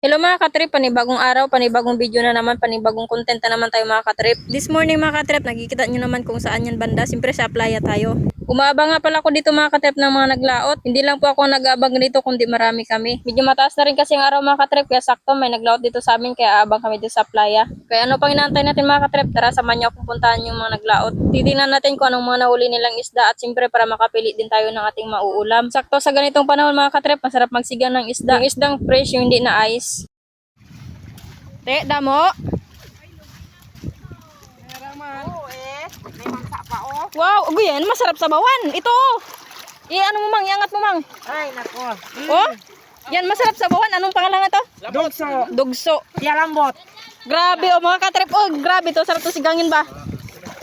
Hello mga katrip, panibagong araw, panibagong video na naman, panibagong content na naman tayo mga katrip. This morning mga katrip, nakikita nyo naman kung saan yan banda. Siyempre sa playa tayo. Umaabang nga pala ako dito mga katrip ng mga naglaot. Hindi lang po ako nag-aabang dito kundi marami kami. Medyo mataas na rin kasi ang araw mga katrip, kaya sakto may naglaot dito sa amin kaya aabang kami dito sa playa. Kaya ano pang inaantay natin mga katrip, tara samahan nyo akong puntahan yung mga naglaot. Titingnan natin kung anong mga nahuli nilang isda at siyempre para makapili din tayo ng ating mauulam. Sakto sa ganitong panahon mga katrip, masarap magsigang ng isda. Yung isdang fresh, yung hindi na ice. Te, damo. Oo may mangsa pa oh. Wow, ugo yan, masarap sa bawan. Ito. Ano mo mang, iangat mo mang. Ay nako. Oh? Yan masarap sa bawan. Anong pangalan na to? Dugso. Dugso. Tiya lambot. Grabe oh mga katrip. Oh, grabe to. Sarap to sigangin ba?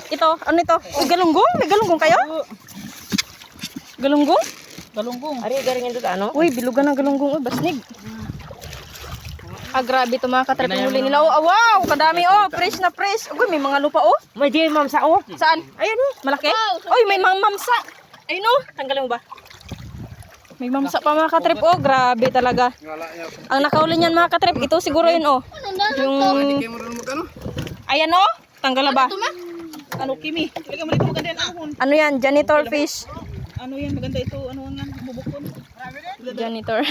Ito, ano ito? Oh, galunggong? May galunggong kayo? Galunggong? Galunggong. Ari garingin dito ano? Uy, bilugan ng galunggong. Uy, basnig. Grabe to mga katrip yung huli nila. Oh, wow, kadami oh. Fresh na fresh. Uy, may mga lupa oh. May di mamsa oh. Saan? Ayun oh. Malaki? Uy, may mga mamsa. Ayun oh. Tanggalin mo ba? May mamsa pa mga katrip. Oh, grabe talaga. Ang nakauli niyan mga katrip, ito siguro yun oh. Yung... Ayan oh. Tanggal na ba? Ano kimi? Lagyan mo dito maganda yan Ano yan? Janitor fish. Ano yan maganda ito ano nga bubukon. Janitor.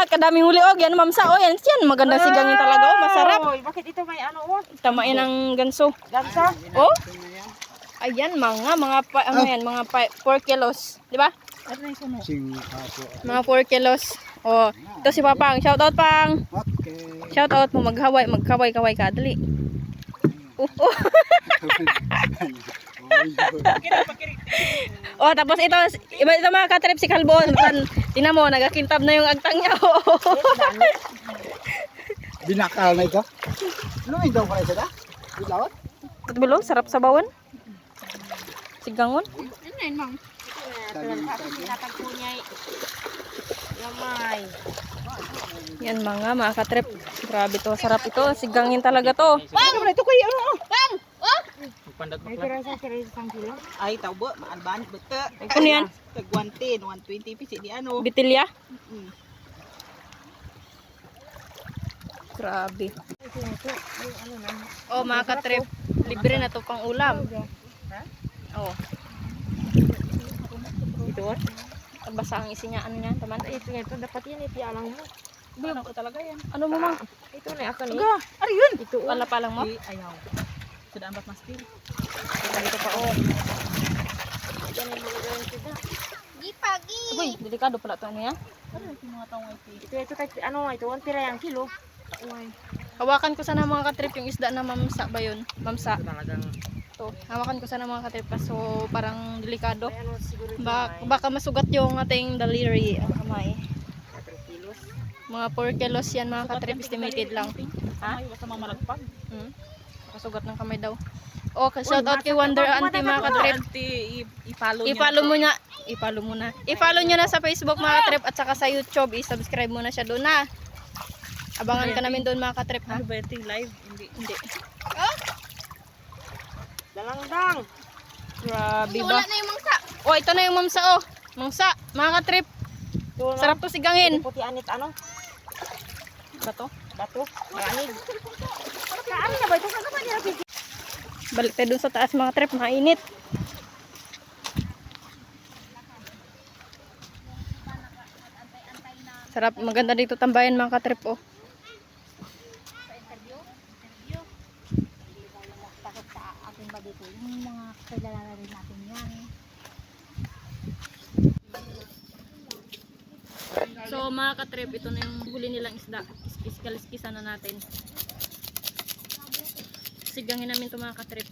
Kadaming huli oh. Yan mamsa oh. Yan. Maganda sigangin talaga oh. Masarap. Oy, bakit ito may ano oh? Tamain ng ganso. Gansa? Oh. Ayan mga 4 kilos, di ba? Ano yung suno? Mga 4 kilos. Oh, ito si Papang. Shout out Pang. Shout out mo magkaway-kaway ka dali. Oh, tapos ito mga katrip si Kalbon. Tingnan mo, nagakintab na yung agtang niya. Binakal na ito. Ano yung daw pala siya? Bilawat? Tatbilog, sarap sa bawan. Sigangon. Ano yun mang? Yamay. Yan mga katrip. Grabe to, sarap ito. Sigangin talaga to. Ano ito kay ano? Pang! Oh! May pirasa sang kilo. Ay tawbo, maalban bete. Ano yan? Tag 110, 120 pisi di ano. Bitilya? Grabe. Oh, mga katrip. Libre na to pang ulam. Oh. Ito ah. Basa ang isinya ano niya, taman. Ito dapat yan ipialang mo. Ano ko talaga yan? Ano mo mang? Ito na ako ni. Aga, Ari yun. ito pala palang mo. Ayaw. Sudah ambat mastil. Ito pa oh. Di pagi. Uy, delikado pala to ano yan. Ano yung mga tawag ito? Ito kay ano ito 1 pira yang kilo. Uy. Hawakan ko sana mga katrip yung isda na mamsa ba yun? Mamsa. Talagang To. Hawakan ko sana mga katrip kaso parang delikado. ano siguro Baka masugat yung ating daliri ang kamay. 4 kilos. Mga 4 kilos yan mga katrip, estimated lang. Ha? Ay, basta mamalagpag. Kasugat ng kamay daw. Oh, shout out kay Wonder Auntie mga katrip. I-follow niyo. I-follow mo na. I-follow mo na. I-follow nyo na sa Facebook mga katrip at saka sa YouTube. I-subscribe mo na siya doon na. Abangan ka namin doon mga katrip ha. Ano ba ito live? Hindi. Dalang-dang. Grabe ba? Wala na yung mangsa. Oh, ito na yung mamsa oh. Mangsa, mga katrip. Sarap to sigangin. Puti anit ano? Bato. Bato. Maramig. Saan na ba ito? Saan naman nila? Balik tayo dun sa taas mga trip, mainit. Sarap, maganda dito tambayan mga katrip oh. So mga katrip, ito na yung huli nilang isda. Iskis-kisan na natin. Sigangin namin ito mga katrip.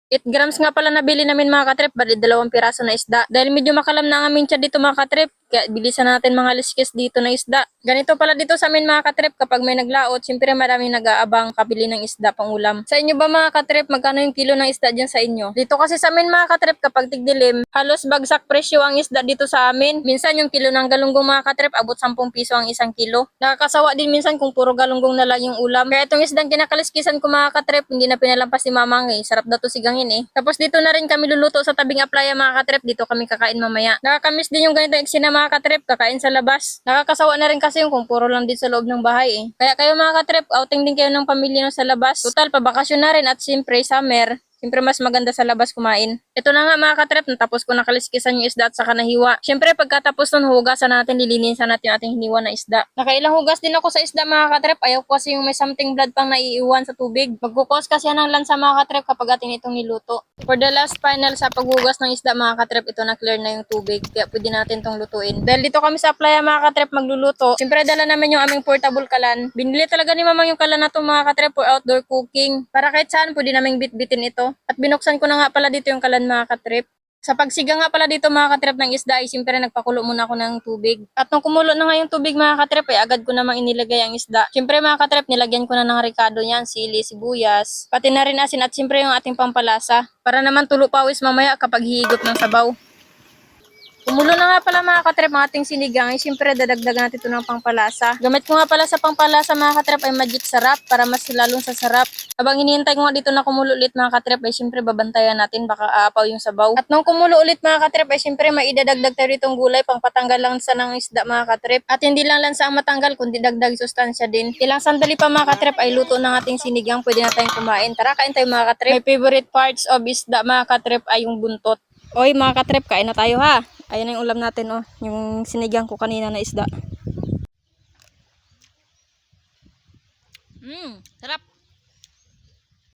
8 grams nga pala nabili namin mga katrip, bali 2 piraso na isda. Dahil medyo makalam na ang aming tiyan dito mga katrip, kaya bilisan natin mga liskis dito na isda. Ganito pala dito sa amin mga katrip, kapag may naglaot, siyempre maraming nag-aabang kabili ng isda pang ulam. Sa inyo ba mga katrip, magkano yung kilo ng isda dyan sa inyo? Dito kasi sa amin mga katrip, kapag tigdilim, halos bagsak presyo ang isda dito sa amin. Minsan yung kilo ng galunggong mga katrip, abot 10 piso ang 1 kilo. Nakakasawa din minsan kung puro galunggong na lang yung ulam. Kaya itong isdang kinakaliskisan ko mga katrip, hindi na pinalampas si mamang eh. Sarap daw to sigangin eh. Tapos dito na rin kami luluto sa tabing aplaya mga katrip, dito kami kakain mamaya. Nakakamiss din yung ganito eksena mga katrip, kakain sa labas. Nakakasawa na rin kasi yung kung puro lang din sa loob ng bahay eh. Kaya kayo mga katrip, outing din kayo ng pamilya nyo sa labas. Total, pabakasyon na rin at siyempre summer. Siyempre mas maganda sa labas kumain. Ito na nga mga katrip, natapos ko nakaliskisan yung isda at saka nahiwa. Siyempre pagkatapos nun, hugasan natin, lilinisan natin yung ating hiniwa na isda. Nakailang hugas din ako sa isda mga katrip. Ayaw ko kasi yung may something blood pang naiiwan sa tubig. Magkukos kasi yan ng lansa mga katrip kapag atin itong niluto. For the last final sa paghugas ng isda mga katrip, ito na clear na yung tubig. Kaya pwede natin itong lutuin. Dahil dito kami sa playa mga katrip magluluto. Siyempre dala namin yung aming portable kalan. Binili talaga ni mamang yung kalan na to mga katrip for outdoor cooking. Para kahit saan pwede naming bitbitin ito. At binuksan ko na nga pala dito yung kalan mga katrip. Sa pagsiga nga pala dito mga katrip ng isda ay siyempre nagpakulo muna ako ng tubig. At nung kumulo na nga yung tubig mga katrip ay agad ko namang inilagay ang isda. Siyempre mga katrip nilagyan ko na ng rekado niyan, sili, sibuyas, pati na rin asin at siyempre yung ating pampalasa. Para naman tulo pawis mamaya kapag hihigop ng sabaw. Kumulo na nga pala mga katrip ang ating sinigang. Siyempre dadagdagan natin ito ng pangpalasa. Gamit ko nga pala sa pangpalasa mga katrip ay magic sarap para mas lalong sa sarap. Habang hinihintay ko nga dito na kumulo ulit mga katrip ay siyempre babantayan natin baka aapaw yung sabaw. At nung kumulo ulit mga katrip ay siyempre maidadagdag tayo itong gulay pang patanggal lang sa ng isda mga katrip. At hindi lang lansa ang matanggal kundi dagdag sustansya din. Ilang sandali pa mga katrip ay luto ng ating sinigang. Pwede na tayong kumain. Tara kain tayo mga katrip. My favorite parts of isda mga katrip ay yung buntot. Oy mga katrip, kain na tayo ha. Ayan na yung ulam natin oh, yung sinigang ko kanina na isda. Sarap.